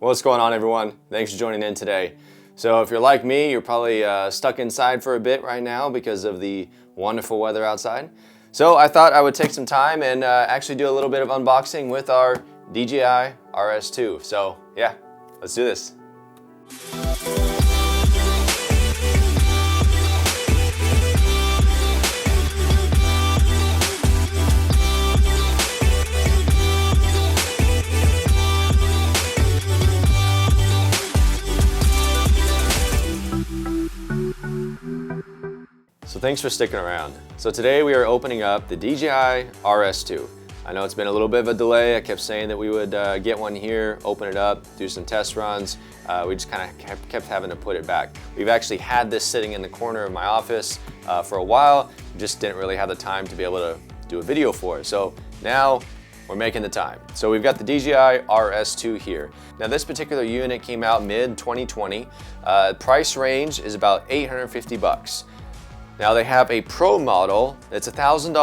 What's going on, everyone? Thanks for joining in today. So if you're like me, you're probably stuck inside for a bit right now because of the wonderful weather outside. So I thought I would take some time and actually do a little bit of unboxing with our DJI RS2. So yeah, let's do this. So thanks for sticking around. So today we are opening up the DJI RS2. I know it's been a little bit of a delay. I kept saying that we would get one here, open it up, do some test runs. We just kind of kept having to put it back. We've actually had this sitting in the corner of my office for a while, just didn't really have the time to be able to do a video for it. So now we're making the time. So we've got the DJI RS2 here. Now this particular unit came out mid-2020. Price range is about 850 bucks. Now they have a Pro model that's $1,000,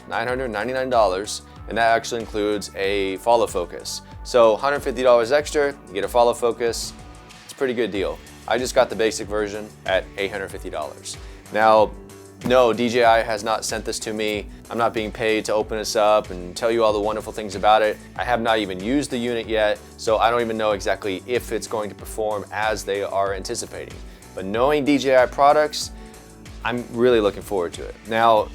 $999, and that actually includes a follow focus. So $150 extra, you get a follow focus. It's a pretty good deal. I just got the basic version at $850. Now, no, DJI has not sent this to me. I'm not being paid to open this up and tell you all the wonderful things about it. I have not even used the unit yet, so I don't even know exactly if it's going to perform as they are anticipating. But knowing DJI products, I'm really looking forward to it. Now,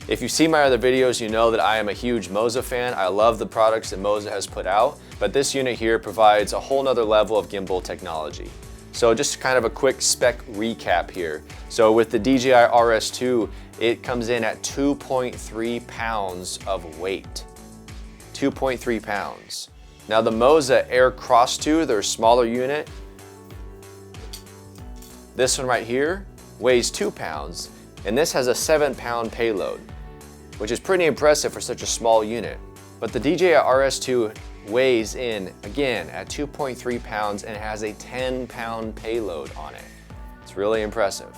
if you see my other videos, you know that I am a huge Moza fan. I love the products that Moza has put out, but this unit here provides a whole nother level of gimbal technology. So just kind of a quick spec recap here. So with the DJI RS2, it comes in at 2.3 pounds of weight. 2.3 pounds. Now the Moza Air Cross 2, their smaller unit, this one right here, weighs 2 pounds, and this has a 7-pound payload, which is pretty impressive for such a small unit. But the DJI RS2 weighs in, again, at 2.3 pounds and has a 10-pound payload on it. It's really impressive.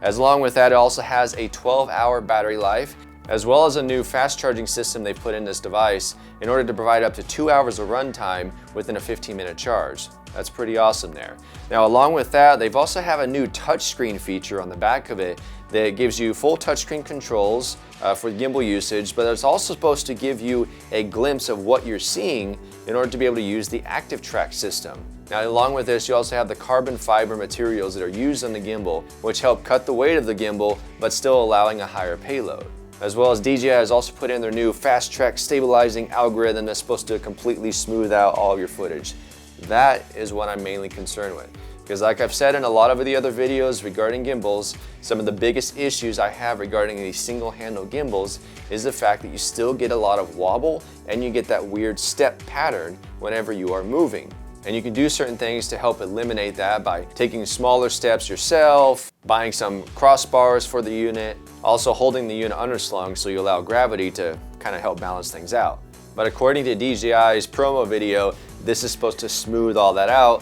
As along with that, it also has a 12-hour battery life, as well as a new fast charging system they've put in this device in order to provide up to 2 hours of runtime within a 15-minute charge. That's pretty awesome there. Now, along with that, they've also have a new touchscreen feature on the back of it that gives you full touchscreen controls for gimbal usage, but it's also supposed to give you a glimpse of what you're seeing in order to be able to use the active track system. Now, along with this, you also have the carbon fiber materials that are used on the gimbal, which help cut the weight of the gimbal, but still allowing a higher payload. As well as DJI has also put in their new fast track stabilizing algorithm that's supposed to completely smooth out all of your footage. That is what I'm mainly concerned with. Because like I've said in a lot of the other videos regarding gimbals, some of the biggest issues I have regarding these single handle gimbals is the fact that you still get a lot of wobble and you get that weird step pattern whenever you are moving. And you can do certain things to help eliminate that by taking smaller steps yourself, buying some crossbars for the unit, also holding the unit underslung so you allow gravity to kind of help balance things out. But according to DJI's promo video, this is supposed to smooth all that out.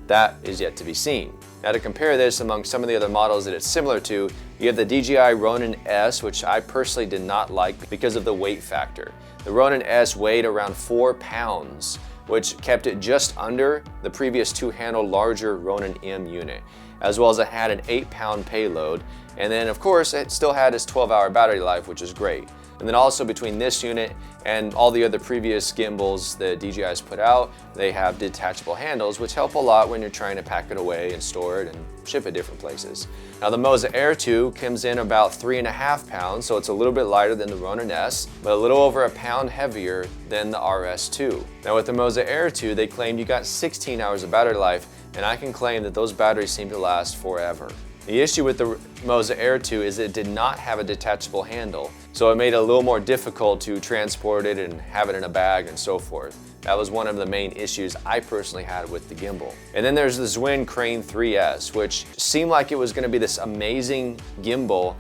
That is yet to be seen. Now, to compare this among some of the other models that it's similar to, you have the DJI Ronin S, which I personally did not like because of the weight factor. The Ronin S weighed around 4 pounds, which kept it just under the previous two-handle larger Ronin M unit, as well as it had an 8-pound payload. And then of course, it still had its 12-hour battery life, which is great. And then also between this unit and all the other previous gimbals that DJI has put out, they have detachable handles, which help a lot when you're trying to pack it away and store it and ship it different places. Now the Moza Air 2 comes in about 3.5 pounds, so it's a little bit lighter than the Ronin S, but a little over a pound heavier than the RS2. Now with the Moza Air 2, they claimed you got 16 hours of battery life, and I can claim that those batteries seem to last forever. The issue with the Moza Air 2 is it did not have a detachable handle, so it made it a little more difficult to transport it and have it in a bag and so forth. That was one of the main issues I personally had with the gimbal. And then there's the Zwin Crane 3S, which seemed like it was going to be this amazing gimbal,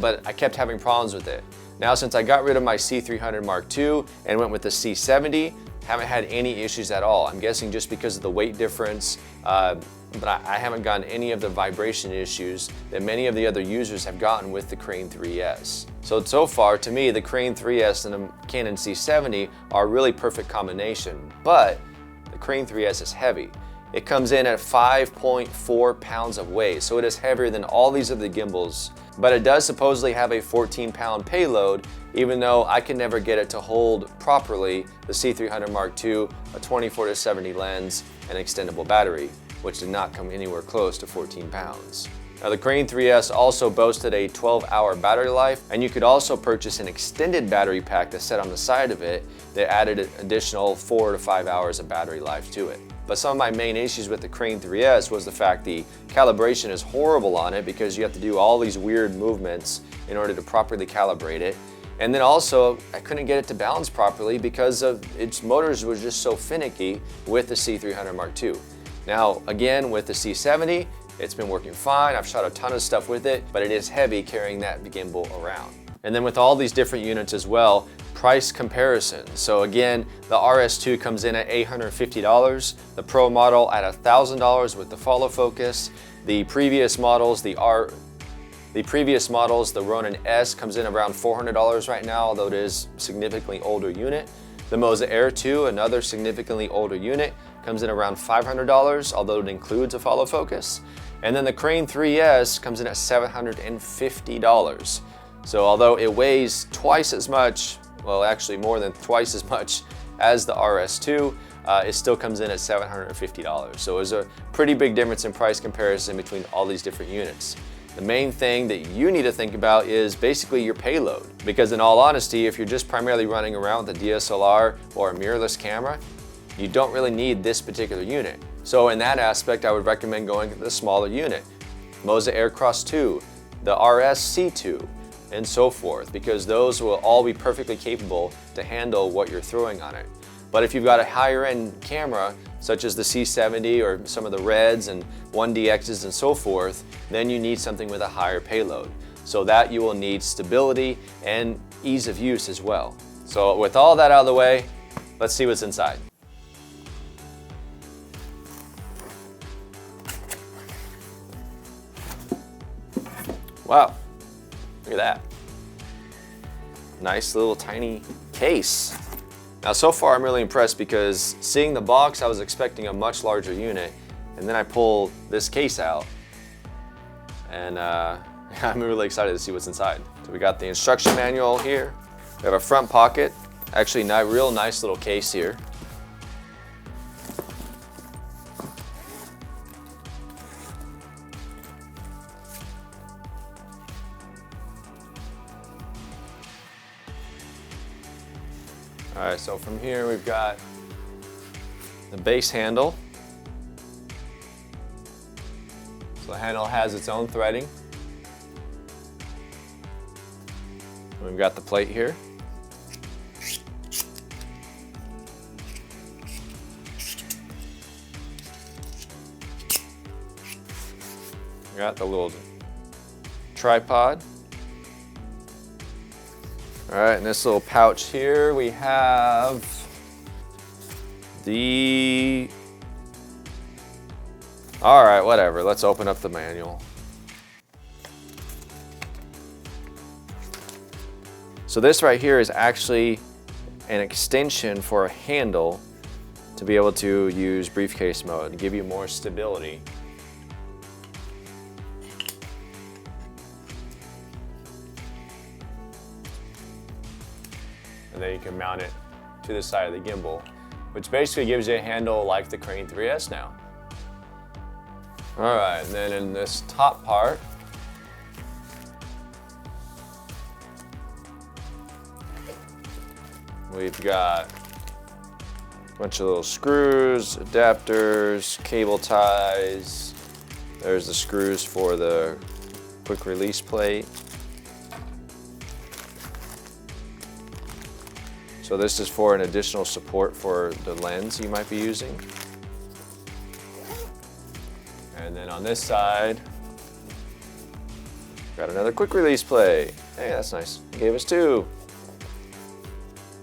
but I kept having problems with it. Now, since I got rid of my C300 Mark II and went with the C70, haven't had any issues at all. I'm guessing just because of the weight difference, but I haven't gotten any of the vibration issues that many of the other users have gotten with the Crane 3S. So far, to me, the Crane 3S and the Canon C70 are a really perfect combination, but the Crane 3S is heavy. It comes in at 5.4 pounds of weight, so it is heavier than all these other gimbals, but it does supposedly have a 14-pound payload, even though I can never get it to hold properly the C300 Mark II, a 24-70 lens, and extendable battery, which did not come anywhere close to 14 pounds. Now the Crane 3S also boasted a 12-hour battery life, and you could also purchase an extended battery pack to set on the side of it that added an additional 4 to 5 hours of battery life to it. But some of my main issues with the Crane 3S was the fact the calibration is horrible on it because you have to do all these weird movements in order to properly calibrate it. And then also, I couldn't get it to balance properly because of its motors were just so finicky with the C300 Mark II. Now, again, with the C70, it's been working fine. I've shot a ton of stuff with it, but it is heavy carrying that gimbal around. And then with all these different units as well, price comparison. So again, the RS2 comes in at $850, the Pro model at $1,000 with the follow focus. The previous models, the Ronin S comes in around $400 right now, although it is a significantly older unit. The Moza Air 2, another significantly older unit, comes in around $500, although it includes a follow focus. And then the Crane 3S comes in at $750. So although it weighs twice as much, well actually more than twice as much as the RS2, it still comes in at $750. So there's a pretty big difference in price comparison between all these different units. The main thing that you need to think about is basically your payload. Because in all honesty, if you're just primarily running around with a DSLR or a mirrorless camera, you don't really need this particular unit. So in that aspect, I would recommend going with the smaller unit. Moza Aircross 2, the RS-C2, and so forth, because those will all be perfectly capable to handle what you're throwing on it. But if you've got a higher end camera, such as the C70 or some of the Reds and 1DXs and so forth, then you need something with a higher payload. So that you will need stability and ease of use as well. So with all that out of the way, let's see what's inside. Wow, look at that. Nice little tiny case. Now so far I'm really impressed because seeing the box I was expecting a much larger unit, and then I pull this case out and I'm really excited to see what's inside. So we got the instruction manual here. We have a front pocket, actually real nice little case here. All right, so from here we've got the base handle. So the handle has its own threading. We've got the plate here. We got the little tripod. All right, in this little pouch here, we have the, all right, whatever, let's open up the manual. So this right here is actually an extension for a handle to be able to use briefcase mode, to give you more stability. And then you can mount it to the side of the gimbal, which basically gives you a handle like the Crane 3S now. All right, and then in this top part, we've got a bunch of little screws, adapters, cable ties. There's the screws for the quick release plate. So this is for an additional support for the lens you might be using. And then on this side, got another quick release plate. Hey, that's nice. They gave us two.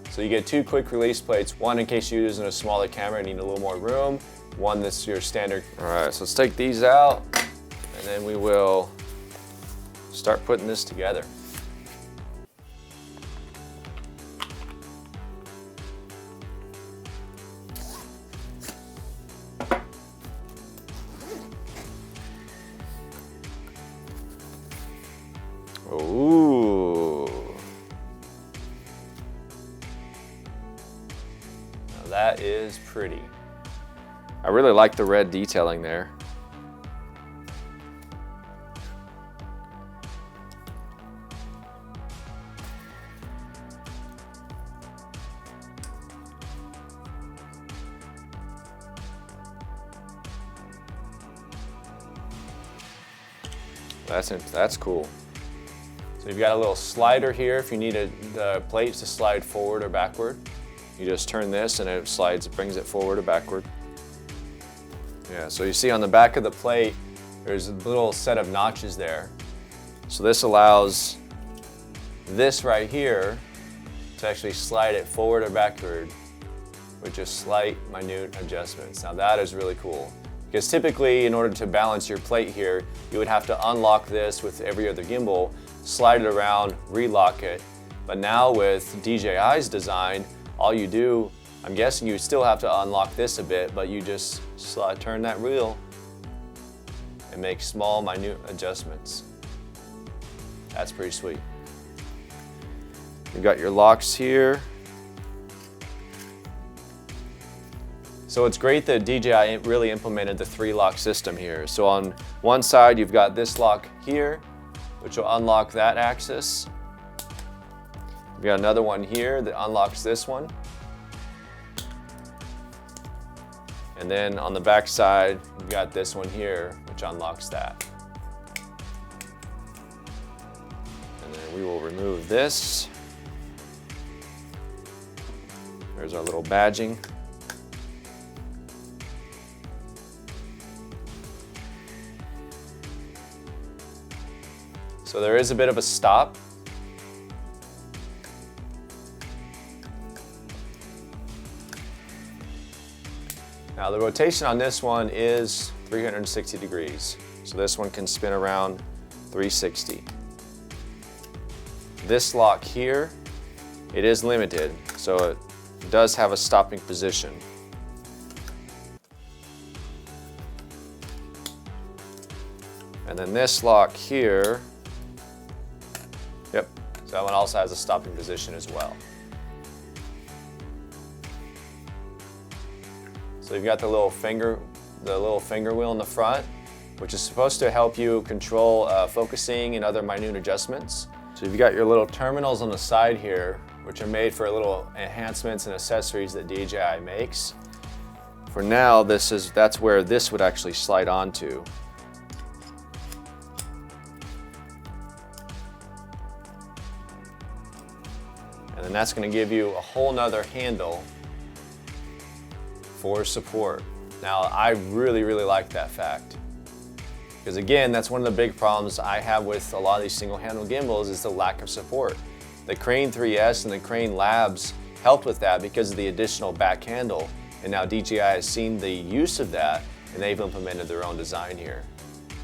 So you get two quick release plates, one in case you're using a smaller camera and need a little more room, one that's your standard. All right, so let's take these out and then we will start putting this together. is pretty. I really like the red detailing there. That's cool. So you've got a little slider here if you need the plates to slide forward or backward. You just turn this and it slides, it brings it forward or backward. Yeah, so you see on the back of the plate, there's a little set of notches there. So this allows this right here to actually slide it forward or backward with just slight, minute adjustments. Now that is really cool. Because typically, in order to balance your plate here, you would have to unlock this with every other gimbal, slide it around, relock it. But now with DJI's design, all you do, I'm guessing you still have to unlock this a bit, but you just turn that wheel and make small, minute adjustments. That's pretty sweet. You've got your locks here. So it's great that DJI really implemented the 3-lock system here. So on one side, you've got this lock here, which will unlock that axis. You've got another one here that unlocks this one. And then on the back side, you've got this one here, which unlocks that. And then we will remove this. There's our little badging. So there is a bit of a stop. Now the rotation on this one is 360 degrees. So this one can spin around 360. This lock here, it is limited, so it does have a stopping position. And then this lock here, yep, so that one also has a stopping position as well. So you've got the little finger wheel in the front, which is supposed to help you control focusing and other minute adjustments. So you've got your little terminals on the side here, which are made for little enhancements and accessories that DJI makes. For now, that's where this would actually slide onto. And then that's going to give you a whole nother handle for support. Now, I really like that fact. Because again, that's one of the big problems I have with a lot of these single handle gimbals is the lack of support. The Crane 3S and the Crane Labs helped with that because of the additional back handle. And now DJI has seen the use of that and they've implemented their own design here.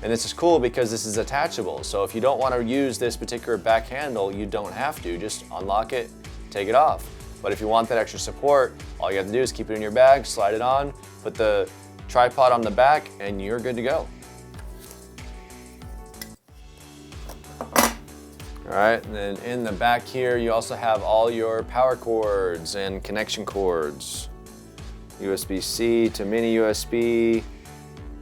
And this is cool because this is attachable. So if you don't want to use this particular back handle, you don't have to. Just unlock it, take it off. But if you want that extra support, all you have to do is keep it in your bag, slide it on, put the tripod on the back, and you're good to go. All right, and then in the back here, you also have all your power cords and connection cords. USB-C to mini USB,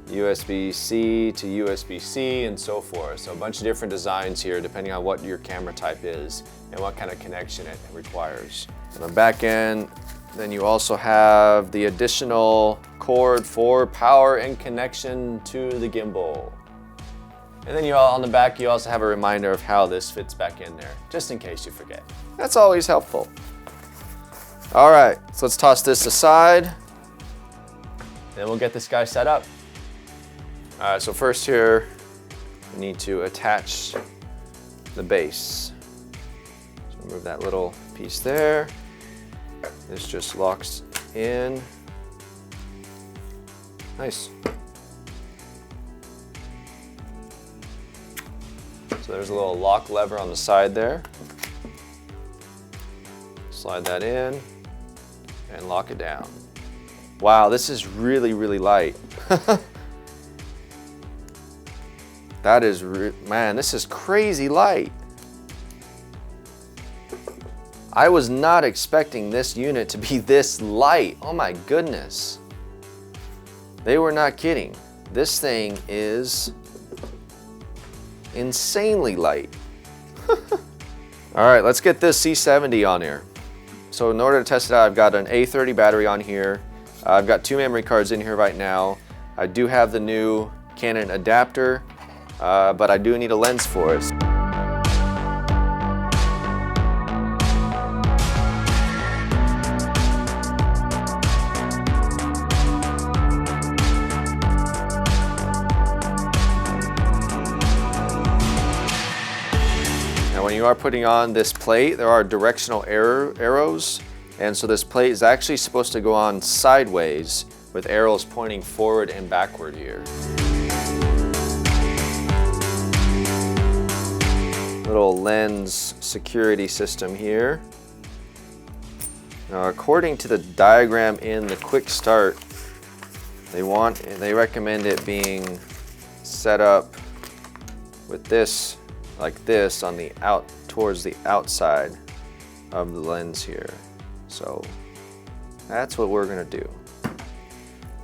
USB-C to USB-C, and so forth. So a bunch of different designs here depending on what your camera type is and what kind of connection it requires. On the back end, then you also have the additional cord for power and connection to the gimbal. And then on the back, you also have a reminder of how this fits back in there, just in case you forget. That's always helpful. All right, so let's toss this aside. Then we'll get this guy set up. All right, so first here, we need to attach the base. So remove that little piece there. This just locks in. Nice. So there's a little lock lever on the side there. Slide that in and lock it down. Wow, this is really light. That is, man, this is crazy light. I was not expecting this unit to be this light. Oh my goodness. They were not kidding. This thing is insanely light. All right, let's get this C70 on here. So in order to test it out, I've got an A30 battery on here. I've got 2 memory cards in here right now. I do have the new Canon adapter, but I do need a lens for it. When you are putting on this plate, there are directional arrows, and so this plate is actually supposed to go on sideways with arrows pointing forward and backward here. Little lens security system here. Now, according to the diagram in the quick start, they recommend it being set up with this, like this, on the towards the outside of the lens here. So that's what we're gonna do.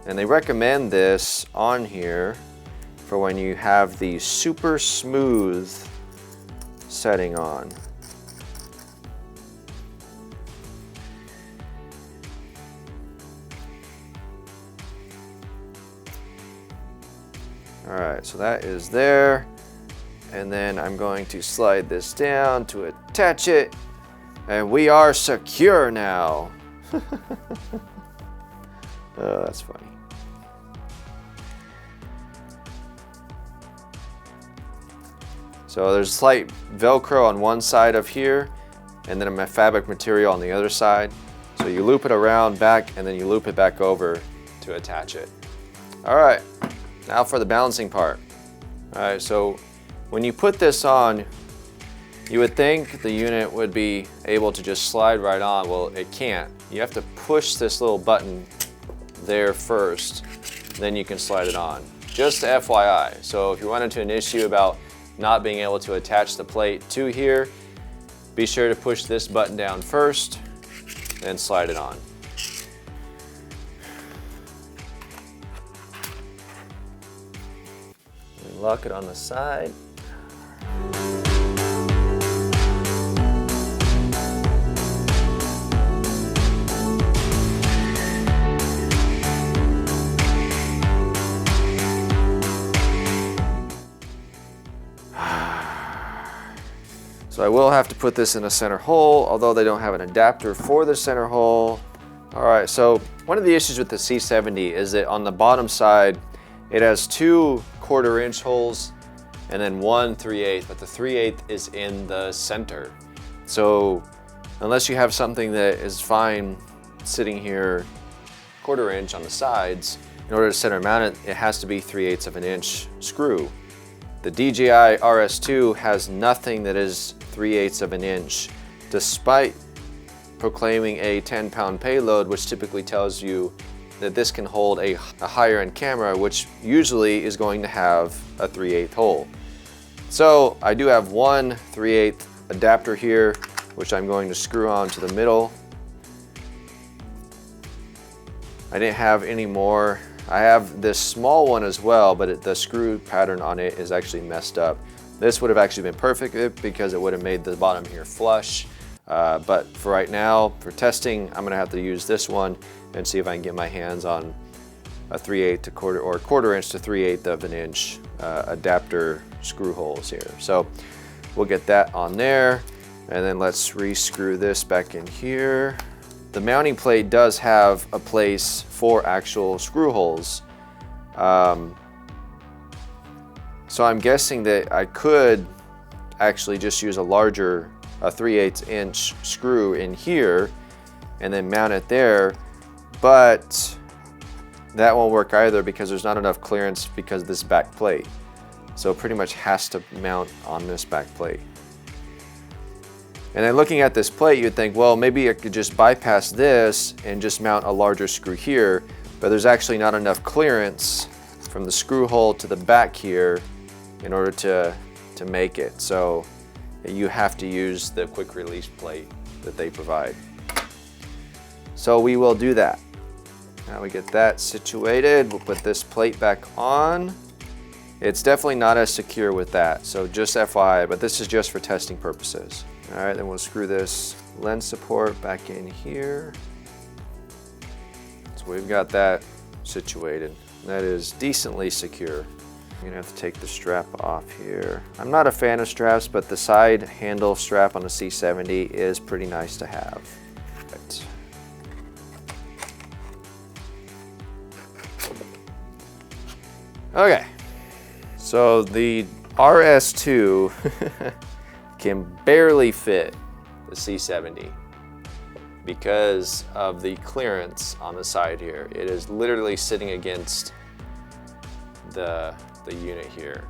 And they recommend this on here for when you have the super smooth setting on. All right, so that is there. And then I'm going to slide this down to attach it, and we are secure now. Oh, that's funny. So there's slight Velcro on one side of here, and then my fabric material on the other side. So you loop it around back, and then you loop it back over to attach it. All right, now for the balancing part. All right, so when you put this on, you would think the unit would be able to just slide right on. Well, it can't. You have to push this little button there first, then you can slide it on. Just FYI. So if you run into an issue about not being able to attach the plate to here, be sure to push this button down first, then slide it on. And lock it on the side. So I will have to put this in a center hole, although they don't have an adapter for the center hole. All right, so one of the issues with the C70 is that on the bottom side, it has 2 1/4-inch holes and then 1 3/8, but the 3/8 is in the center. So unless you have something that is fine sitting here 1/4 inch on the sides, in order to center mount it, it has to be 3/8 of an inch screw. The DJI RS2 has nothing that is 3/8 of an inch, despite proclaiming a 10-pound payload, which typically tells you that this can hold a higher end camera, which usually is going to have a 3/8 hole. So I do have 1 3/8 adapter here, which I'm going to screw on to the middle. I didn't have any more. I have this small one as well, but the screw pattern on it is actually messed up. This would have actually been perfect because it would have made the bottom here flush. But for right now, for testing, I'm gonna have to use this one and see if I can get my hands on a 3/8 to 1/4 inch to 3/8 of an inch adapter screw holes here. So we'll get that on there, and then let's re-screw this back in here. The mounting plate does have a place for actual screw holes. So I'm guessing that I could actually just use a larger, 3/8 inch screw in here and then mount it there, but that won't work either because there's not enough clearance because of this back plate. So it pretty much has to mount on this back plate. And then looking at this plate, you'd think, well, maybe I could just bypass this and just mount a larger screw here, but there's actually not enough clearance from the screw hole to the back here in order to make it. So you have to use the quick release plate that they provide. So we will do that. Now we get that situated, we'll put this plate back on. It's definitely not as secure with that, so just FYI, but this is just for testing purposes. All right, then we'll screw this lens support back in here. So we've got that situated. That is decently secure. I'm gonna have to take the strap off here. I'm not a fan of straps, but the side handle strap on the C70 is pretty nice to have. Right. Okay, so the RS2 can barely fit the C70 because of the clearance on the side here. It is literally sitting against the unit here.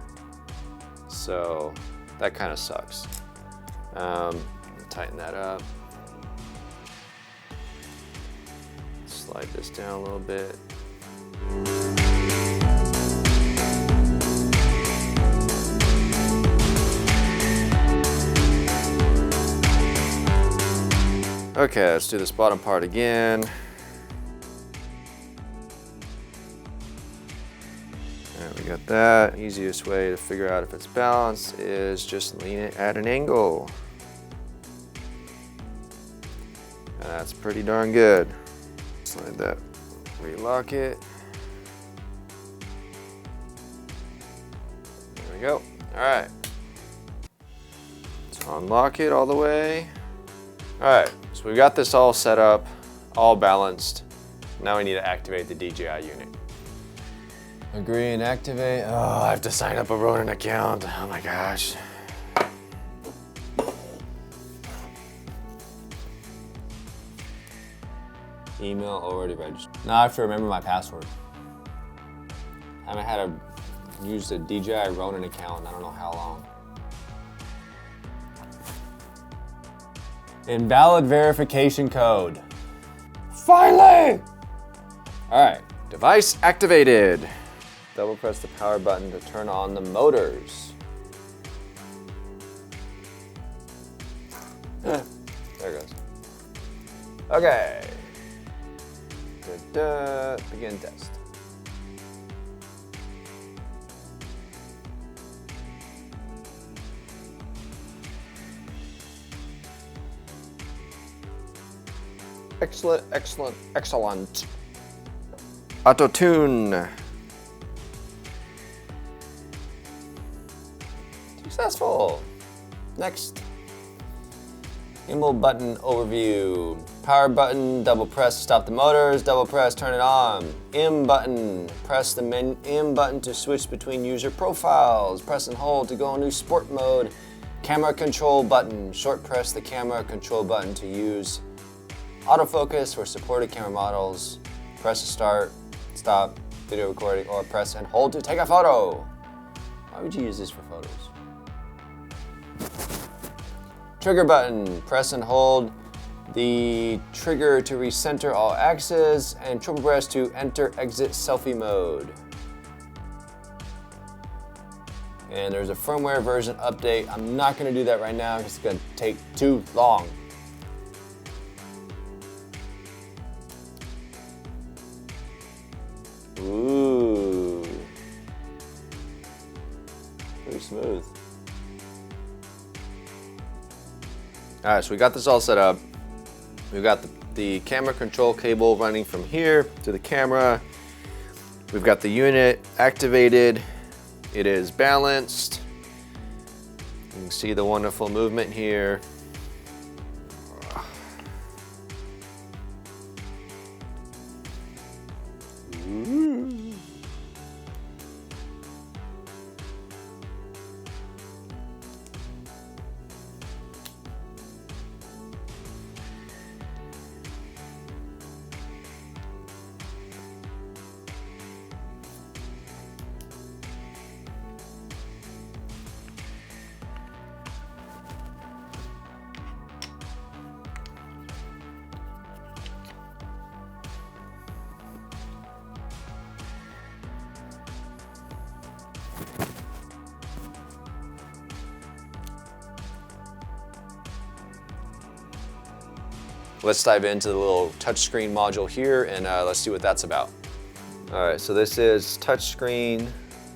So that kind of sucks. Tighten that up. Slide this down a little bit. Okay, let's do this bottom part again. There we got that. Easiest way to figure out if it's balanced is just lean it at an angle. And that's pretty darn good. Slide that, relock it. There we go. All right. Let's unlock it all the way. All right, so we've got this all set up, all balanced. Now we need to activate the DJI unit. Agree and activate. Oh, I have to sign up a Ronin account. Oh my gosh. Email already registered. Now I have to remember my password. I haven't had to use the DJI Ronin account in I don't know how long. Invalid verification code. Finally! All right, device activated. Double press the power button to turn on the motors. There it goes. Okay. Begin test. Excellent, excellent, excellent. Auto tune. Successful. Next. Gimbal button overview. Power button, double press to stop the motors, double press, turn it on. M button, press the M button to switch between user profiles. Press and hold to go into sport mode. Camera control button, short press the camera control button to use autofocus for supported camera models. Press to start, stop video recording, or press and hold to take a photo. Why would you use this for photos? Trigger button, press and hold the trigger to recenter all axes and triple press to enter exit selfie mode. And there's a firmware version update. I'm not gonna do that right now because it's gonna take too long. Ooh, pretty smooth. All right, so we got this all set up. We've got the camera control cable running from here to the camera. We've got the unit activated. It is balanced. You can see the wonderful movement here. let's dive into the little touchscreen module here and let's see what that's about. All right, so this is touchscreen.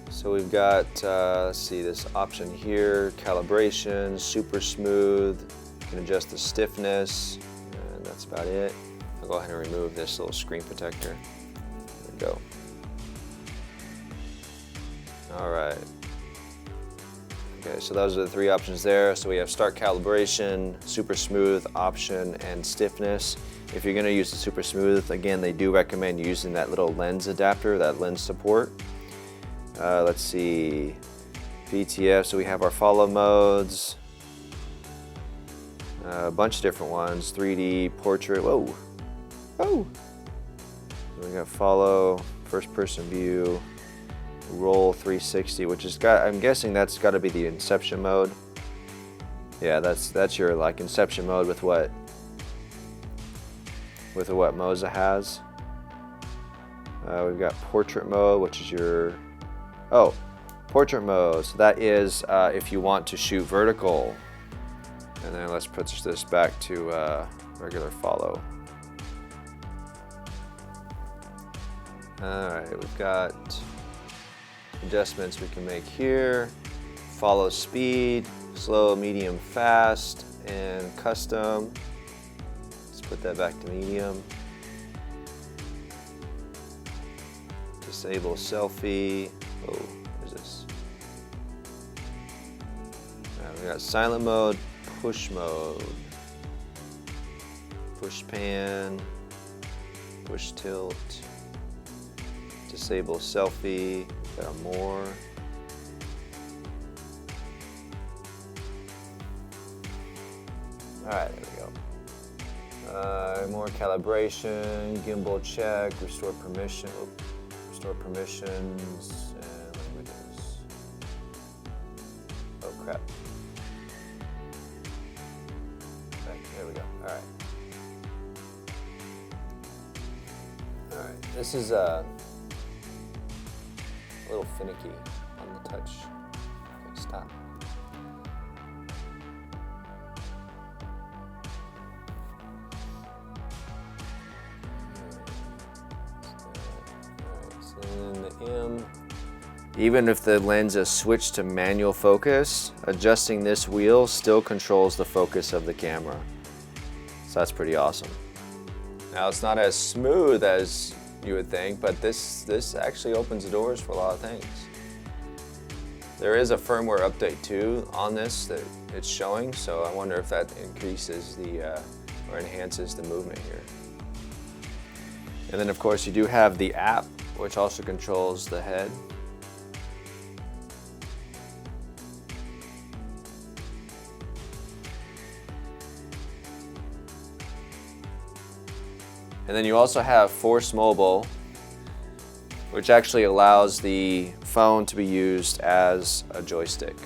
So we've got, let's see, this option here, calibration, super smooth. You can adjust the stiffness, and that's about it. I'll go ahead and remove this little screen protector. There we go. All right. Okay, so those are the three options there. So we have start calibration, super smooth option, and stiffness. If you're gonna use the super smooth, again, they do recommend using that little lens adapter, that lens support. Let's see, VTF, so we have our follow modes, a bunch of different ones, 3D, portrait, whoa, oh. So we got follow, first person view, roll 360, which has got, I'm guessing that's got to be the inception mode. Yeah, that's your like inception mode with what Moza has. We've got portrait mode, which is your, oh, portrait mode. So that is if you want to shoot vertical. And then let's put this back to regular follow. All right, we've got adjustments we can make here. Follow speed, slow, medium, fast, and custom. Let's put that back to medium. Disable selfie. Oh, what is this? We got silent mode, push mode, push pan, push tilt, disable selfie. Got more. All right, there we go. More calibration, gimbal check, restore permission, restore permissions, and languages. Oh crap. Okay, there we go. All right. All right. This is a little finicky on the touch. Okay, stop. Even if the lens is switched to manual focus, adjusting this wheel still controls the focus of the camera. So that's pretty awesome. Now it's not as smooth as you would think, but this actually opens the doors for a lot of things. There is a firmware update too on this that it's showing, so I wonder if that increases the or enhances the movement here. And then of course you do have the app, which also controls the head. And then you also have Force Mobile, which actually allows the phone to be used as a joystick.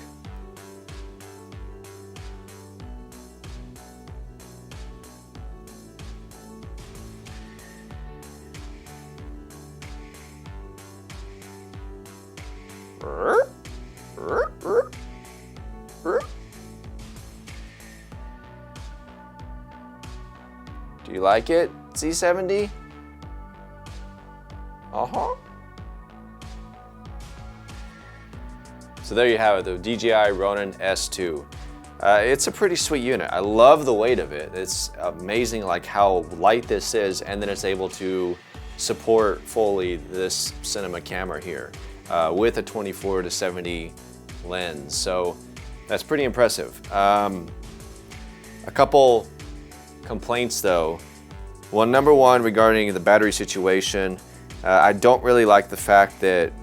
Do you like it, C70? Uh-huh. So there you have it, the DJI Ronin S2. It's a pretty sweet unit. I love the weight of it. It's amazing like how light this is, and then it's able to support fully this cinema camera here with a 24-70 lens. So that's pretty impressive. A couple complaints though. Well, number one, regarding the battery situation, I don't really like the fact that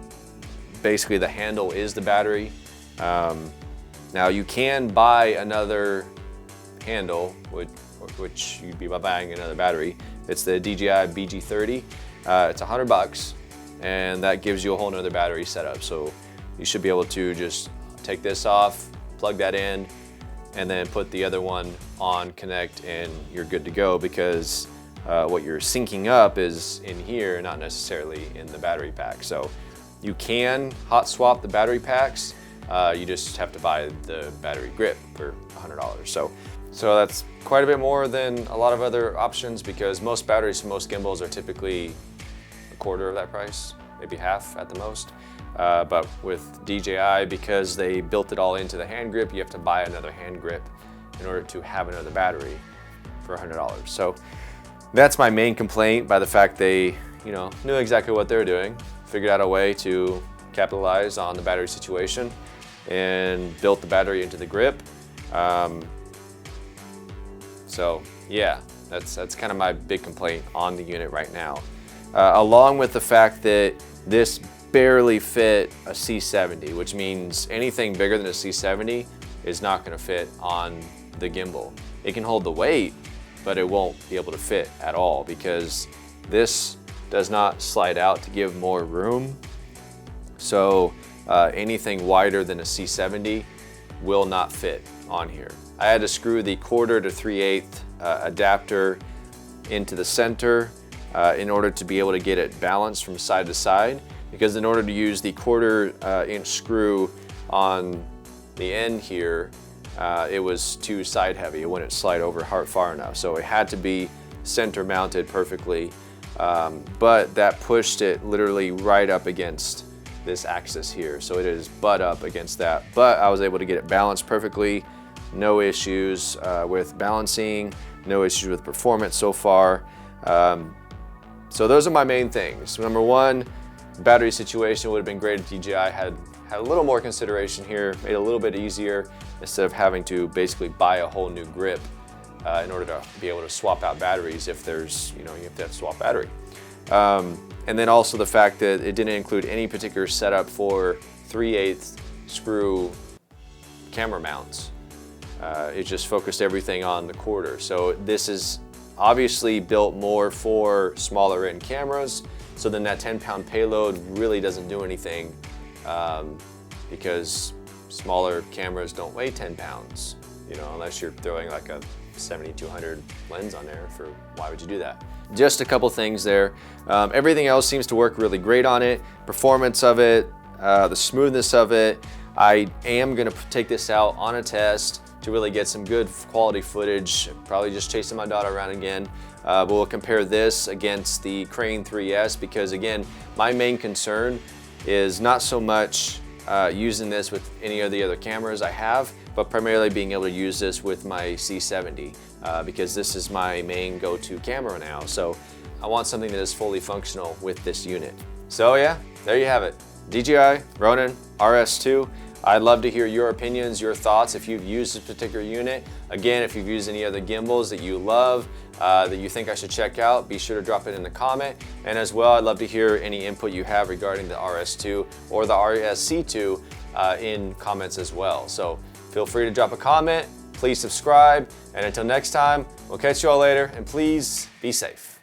basically the handle is the battery. Now you can buy another handle, which you'd be buying another battery. It's the DJI BG30. It's $100, and that gives you a whole nother battery setup. So you should be able to just take this off, plug that in, and then put the other one on, connect, and you're good to go, because what you're syncing up is in here, not necessarily in the battery pack. So you can hot swap the battery packs. You just have to buy the battery grip for $100. So So that's quite a bit more than a lot of other options, because most batteries for most gimbals are typically a quarter of that price, maybe half at the most. But with DJI, because they built it all into the hand grip, you have to buy another hand grip in order to have another battery for $100. So that's my main complaint, by the fact they, knew exactly what they're doing, figured out a way to capitalize on the battery situation and built the battery into the grip. So yeah, that's kind of my big complaint on the unit right now. Along with the fact that this barely fit a C70, which means anything bigger than a C70 is not going to fit on the gimbal. It can hold the weight, but it won't be able to fit at all, because this does not slide out to give more room. So anything wider than a C70 will not fit on here. I had to screw the 1/4 to 3/8 adapter into the center in order to be able to get it balanced from side to side, because in order to use the 1/4 inch screw on the end here, it was too side heavy. It wouldn't slide over far enough. So it had to be center mounted perfectly. But that pushed it literally right up against this axis here. So it is butt up against that. But I was able to get it balanced perfectly. No issues with balancing, no issues with performance so far. So those are my main things. Number one, battery situation would have been great if DJI had a little more consideration here, made it a little bit easier, instead of having to basically buy a whole new grip in order to be able to swap out batteries if there's, you have to swap battery. And then also the fact that it didn't include any particular setup for 3/8 screw camera mounts. It just focused everything on the 1/4. So this is obviously built more for smaller end cameras. So then that 10-pound payload really doesn't do anything, because smaller cameras don't weigh 10 pounds, unless you're throwing like a 70-200 lens on there. Why would you do that? Just a couple things there. Everything else seems to work really great on it. Performance of it, the smoothness of it. I am gonna take this out on a test to really get some good quality footage, probably just chasing my daughter around again. But we'll compare this against the Crane 3S, because again, my main concern is not so much using this with any of the other cameras I have, but primarily being able to use this with my C70, because this is my main go-to camera now. So I want something that is fully functional with this unit. So yeah, there you have it. DJI Ronin RS2. I'd love to hear your opinions, your thoughts, if you've used this particular unit. Again, if you've used any other gimbals that you love, that you think I should check out, be sure to drop it in the comment. And as well, I'd love to hear any input you have regarding the RS2 or the RSC2 in comments as well. So feel free to drop a comment, please subscribe, and until next time, we'll catch you all later, and please be safe.